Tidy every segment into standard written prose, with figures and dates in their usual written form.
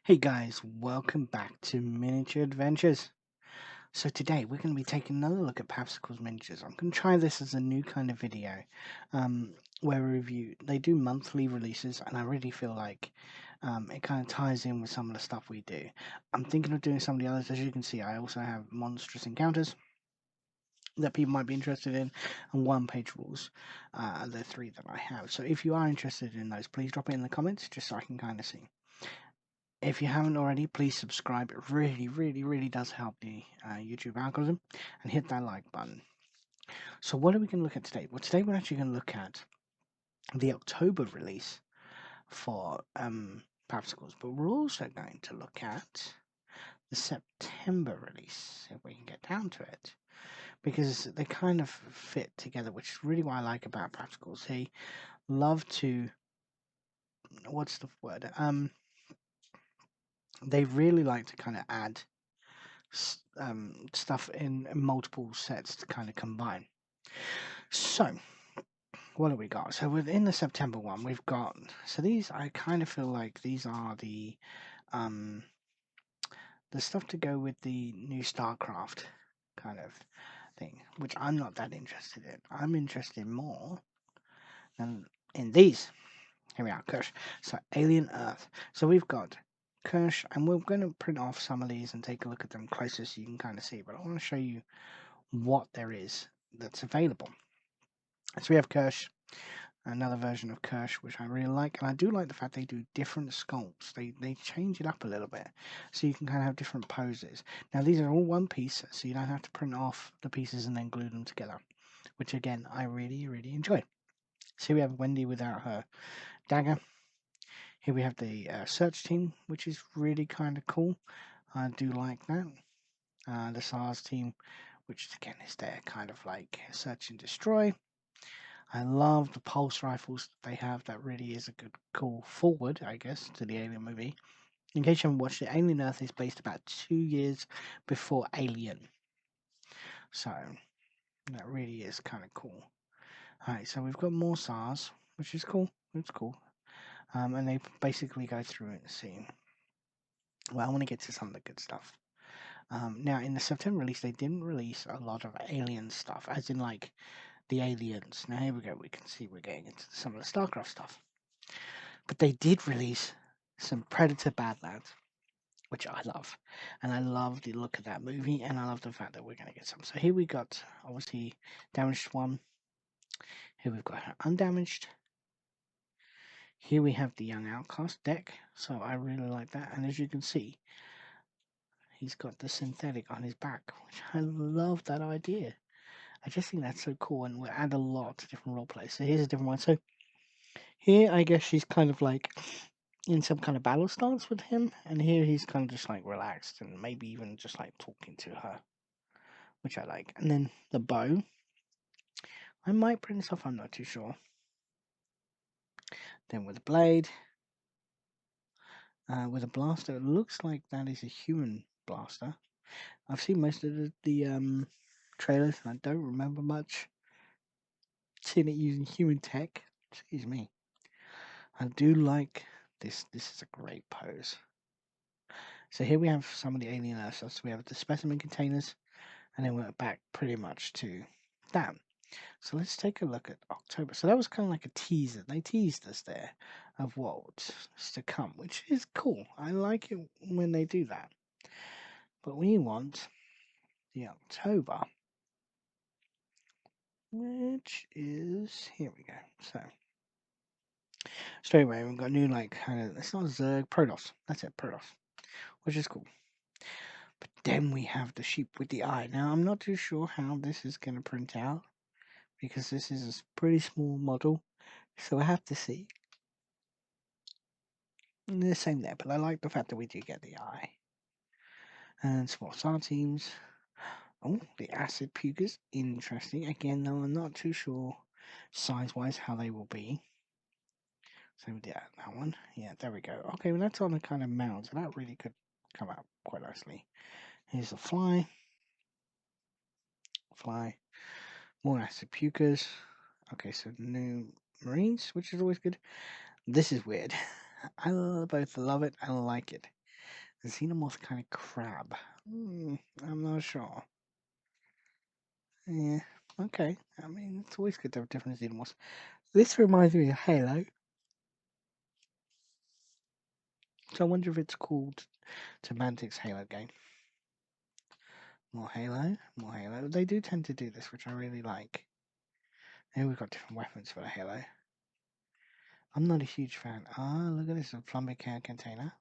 Hey guys, welcome back to Miniature Adventures. So today we're going to be taking another look at Papsikels Miniatures. I'm going to try this as a new kind of video where we review. They do monthly releases and I really feel like it kind of ties in with some of the stuff we do. I'm thinking of doing some of the others. As you can see, I also have monstrous encounters that people might be interested in and one-page rules. The three that I have. So if you are interested in those, please drop it in the comments just so I can kind of see. If you haven't already, please subscribe. It really does help the YouTube algorithm. And hit that like button. So what are we going to look at today? Well, today we're actually going to look at the October release for Papsikels. But we're also going to look at the September release, if we can get down to it. Because they kind of fit together, which is really what I like about Papsikels. They love to... What's the word? They really like to kind of add stuff in multiple sets to kind of combine. So, what have we got? So within the September one, we've got, so these, I kind of feel like these are um, the stuff to go with the new StarCraft kind of thing, which I'm not that interested in. I'm interested more in these. Here we are, Kirsch. So Alien Earth. So we've got Kirsch, and we're going to print off some of these and take a look at them closer so you can kind of see. But I want to show you what there is that's available. So we have Kirsch, another version of Kirsch, which I really like, and I do like the fact they do different sculpts. They change it up a little bit, so you can kind of have different poses. Now these are all one piece, so you don't have to print off the pieces and then glue them together, which again I really enjoy. So we have Wendy without her dagger. Here we have the search team, which is really kind of cool. I do like that. The SARS team, which again is their kind of like search and destroy. I love the pulse rifles that they have. That really is a good, cool forward, I guess, to the Alien movie. In case you haven't watched it, Alien Earth is based about 2 years before Alien. So, that really is kind of cool. Alright, so we've got more SARS, which is cool. It's cool. And they basically go through it and see. Well, I want to get to some of the good stuff. Now, in the September release, they didn't release a lot of Alien stuff, as in like the aliens. Now, here we go. We can see we're getting into some of the StarCraft stuff. But they did release some Predator Badlands, which I love. And I love the look of that movie, and I love the fact that we're going to get some. So here we got, obviously, Damaged One. Here we've got her Undamaged. Here we have the Young Outcast deck, so I really like that. And as you can see, he's got the synthetic on his back, which I love that idea. I just think that's so cool, and will add a lot to different role plays. So here's a different one. So here, I guess she's kind of like in some kind of battle stance with him, and here he's kind of just like relaxed and maybe even just like talking to her, which I like. And then the bow, I might print this off, I'm not too sure. Then with the blade, with a blaster, it looks like that is a human blaster. I've seen most of the trailers, and I don't remember much seeing it using human tech. Excuse me. I do like this. This is a great pose. So here we have some of the alien Earth. So we have the specimen containers, and then we're back pretty much to that. So let's take a look at October. So that was kind of like a teaser. They teased us there of what's to come, which is cool. I like it when they do that. But we want the October, which is, here we go. So straight away we've got new like kind of, it's not Zerg, Protoss. That's it, Protoss, which is cool. But then we have the sheep with the eye. Now I'm not too sure how this is going to print out, because this is a pretty small model, so I have to see. And the same there, but I like the fact that we do get the eye. And small star teams. Oh, the acid pukers, interesting. Again, though, I'm not too sure size-wise how they will be. So we did that one. Yeah, there we go. Okay, well that's on a kind of mount, so that really could come out quite nicely. Here's the fly. Fly. More acid pukers. Okay, so new marines, which is always good. This is weird. I both love it and like it. Xenomorph kind of crab. I'm not sure. Yeah, okay. I mean, it's always good to have different Xenomorphs. This reminds me of Halo. So I wonder if it's called Semantics Halo game. More Halo, more Halo. They do tend to do this, which I really like. Here we've got different weapons for the Halo. I'm not a huge fan. Ah, look at this, a plumbing can container.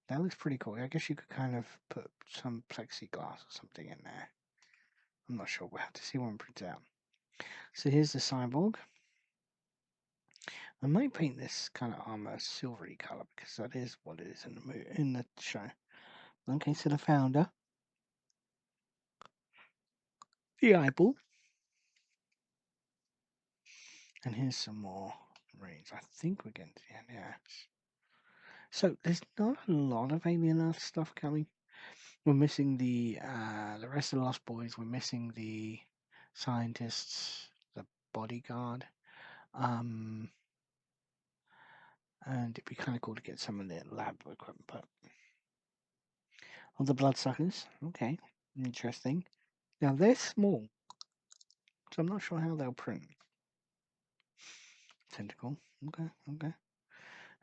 That looks pretty cool. I guess you could kind of put some plexiglass or something in there. I'm not sure. We'll have to see when we print it out. So here's the cyborg. I might paint this kind of armor a silvery color because that is what it is in the show. Okay, so the founder, the eyeball, and here's some more rings. I think we're getting to the end. Yeah. So there's not a lot of Alien Earth stuff coming. We're missing the rest of the Lost Boys. We're missing the scientists, the bodyguard. And it'd be kind of cool to get some of the lab equipment. But the bloodsuckers, okay, interesting. Now they're small, so I'm not sure how they'll print. Tentacle, okay.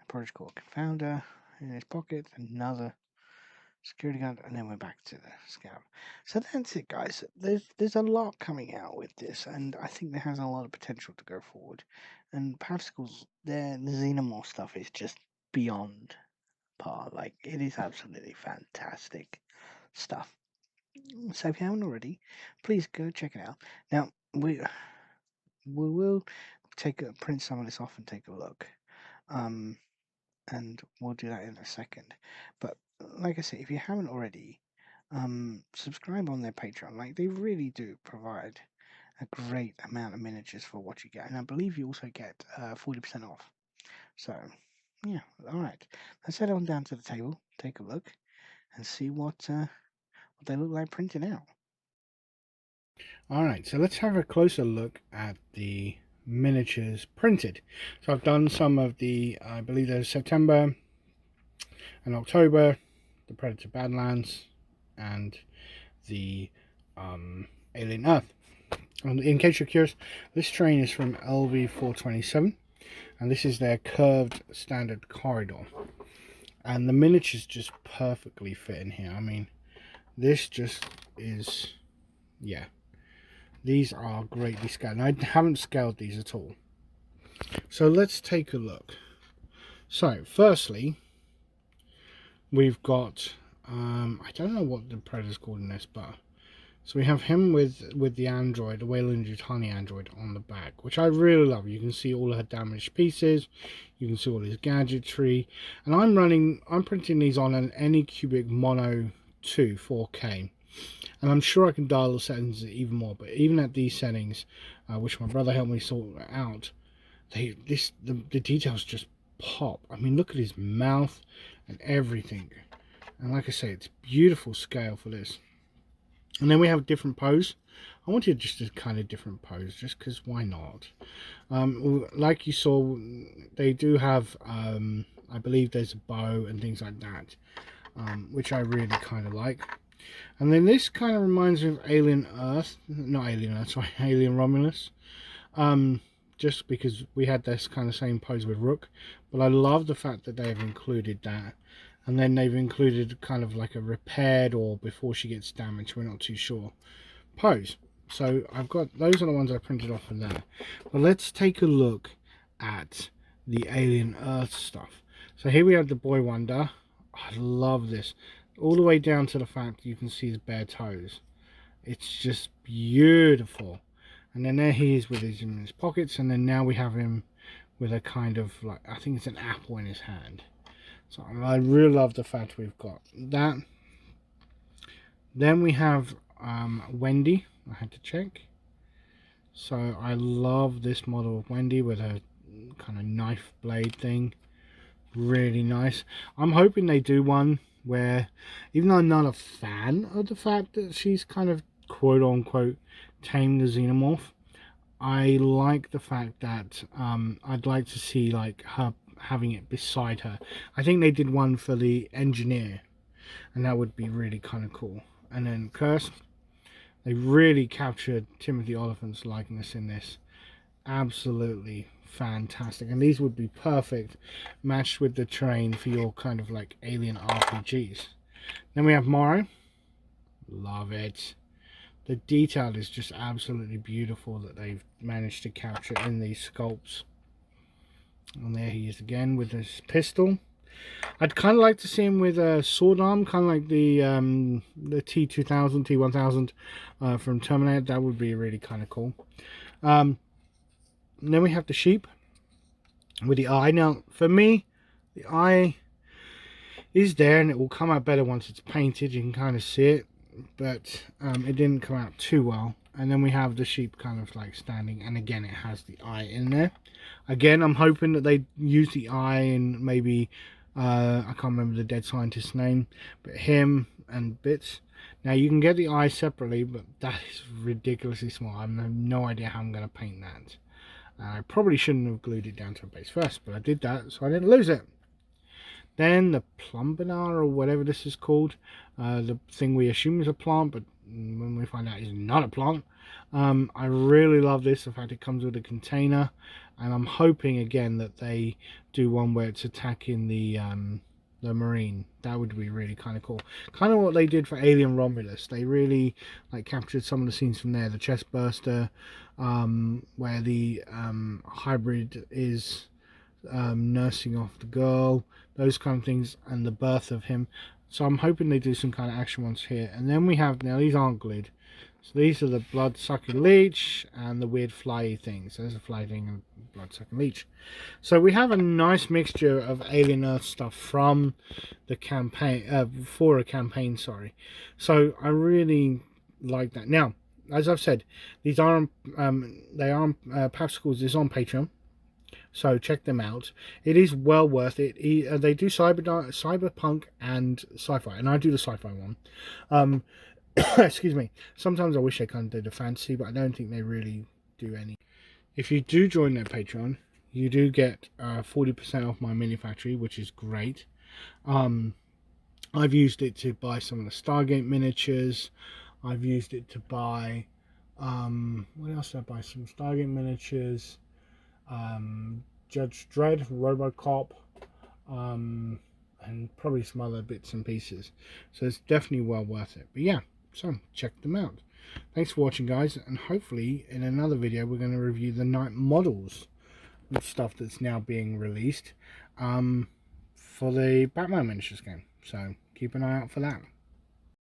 Project Core Confounder in his pocket, another security guard, and then we're back to the scout. So that's it, guys. There's a lot coming out with this, and I think there has a lot of potential to go forward. And Papsikels, the Xenomorph stuff is just beyond par. Like, it is absolutely fantastic stuff. So if you haven't already, please go check it out. Now we will print some of this off and take a look. And we'll do that in a second. But like I said, if you haven't already, subscribe on their Patreon. Like, they really do provide a great amount of miniatures for what you get, and I believe you also get 40% off. So yeah, all right. Let's head on down to the table, take a look, and see what they look like printed out. All right, so let's have a closer look at the miniatures printed. So I've done some of the, I believe there's September and October, the Predator Badlands, and the Alien Earth. And in case you're curious, this train is from Lv427, and this is their curved standard corridor. And the miniatures just perfectly fit in here. I mean, this just is, yeah. These are greatly scaled. I haven't scaled these at all. So let's take a look. So, firstly, we've got, I don't know what the Predator's called in this, but so we have him with the android, the Weyland Yutani android on the back, which I really love. You can see all her damaged pieces, you can see all his gadgetry, and I'm printing these on an Anycubic Mono 2 4K, and I'm sure I can dial the settings even more. But even at these settings, which my brother helped me sort out, the details just pop. I mean, look at his mouth and everything, and like I say, it's beautiful scale for this. And then we have a different pose. I wanted just a kind of different pose, just because why not? Like you saw, they do have, I believe there's a bow and things like that, which I really kind of like. And then this kind of reminds me of Alien Earth, not Alien Earth, sorry, Alien Romulus. Just because we had this kind of same pose with Rook, but I love the fact that they've included that. And then they've included kind of like a repaired, or before she gets damaged, we're not too sure, pose. So I've got, those are the ones I printed off of there. But let's take a look at the Alien Earth stuff. So here we have the Boy Wonder. I love this. All the way down to the fact you can see his bare toes. It's just beautiful. And then there he is with his in his pockets. And then now we have him with a kind of, like, I think it's an apple in his hand. So I really love the fact we've got that. Then we have Wendy. I had to check. So I love this model of Wendy with her kind of knife blade thing. Really nice. I'm hoping they do one where, even though I'm not a fan of the fact that she's kind of quote unquote tamed the xenomorph, I like the fact that I'd like to see like her having it beside her. I think they did one for the engineer, and that would be really kind of cool. And then Curse, they really captured Timothy Oliphant's likeness in this. Absolutely fantastic, and these would be perfect matched with the terrain for your kind of like alien RPGs. Then we have Morrow. Love it. The detail is just absolutely beautiful that they've managed to capture in these sculpts. And there he is again with his pistol. I'd kind of like to see him with a sword arm, kind of like the T2000, T1000 from Terminator. That would be really kind of cool. And then we have the sheep with the eye. Now, for me, the eye is there, and it will come out better once it's painted. You can kind of see it, but it didn't come out too well. And then we have the sheep kind of like standing, and again, it has the eye in there. Again, I'm hoping that they use the eye in maybe, I can't remember the dead scientist's name, but him and bits. Now, you can get the eye separately, but that is ridiculously small. I have no idea how I'm going to paint that. I probably shouldn't have glued it down to a base first, but I did that, so I didn't lose it. Then the plumbinar, or whatever this is called, the thing we assume is a plant, but when we find out it's not a plant. I really love this, the fact it comes with a container, and I'm hoping again that they do one where it's attacking the marine. That would be really kind of cool. Kind of what they did for Alien Romulus. They really like captured some of the scenes from there. The chest burster, where the hybrid is nursing off the girl, those kind of things, and the birth of him. So I'm hoping they do some kind of action ones here. And then we have, now these aren't glued, so these are the blood sucking leech and the weird fly things. There's a fly thing and blood sucking leech. So we have a nice mixture of Alien Earth stuff from the campaign, for a campaign, sorry. So I really like that. Now, as I've said, these are Papsikels is on Patreon, so check them out. It is well worth it. They do cyberpunk and sci-fi, and I do the sci-fi one. Excuse me. Sometimes I wish they kind of did a fantasy, but I don't think they really do any. If you do join their Patreon, you do get 40% off my mini factory, which is great. I've used it to buy some of the Stargate miniatures. I've used it to buy what else did I buy? Some Stargate miniatures, Judge Dredd, Robocop, and probably some other bits and pieces. So it's definitely well worth it. But yeah, so check them out. Thanks for watching, guys, and hopefully in another video we're going to review the night models and stuff that's now being released for the Batman miniatures game. So keep an eye out for that.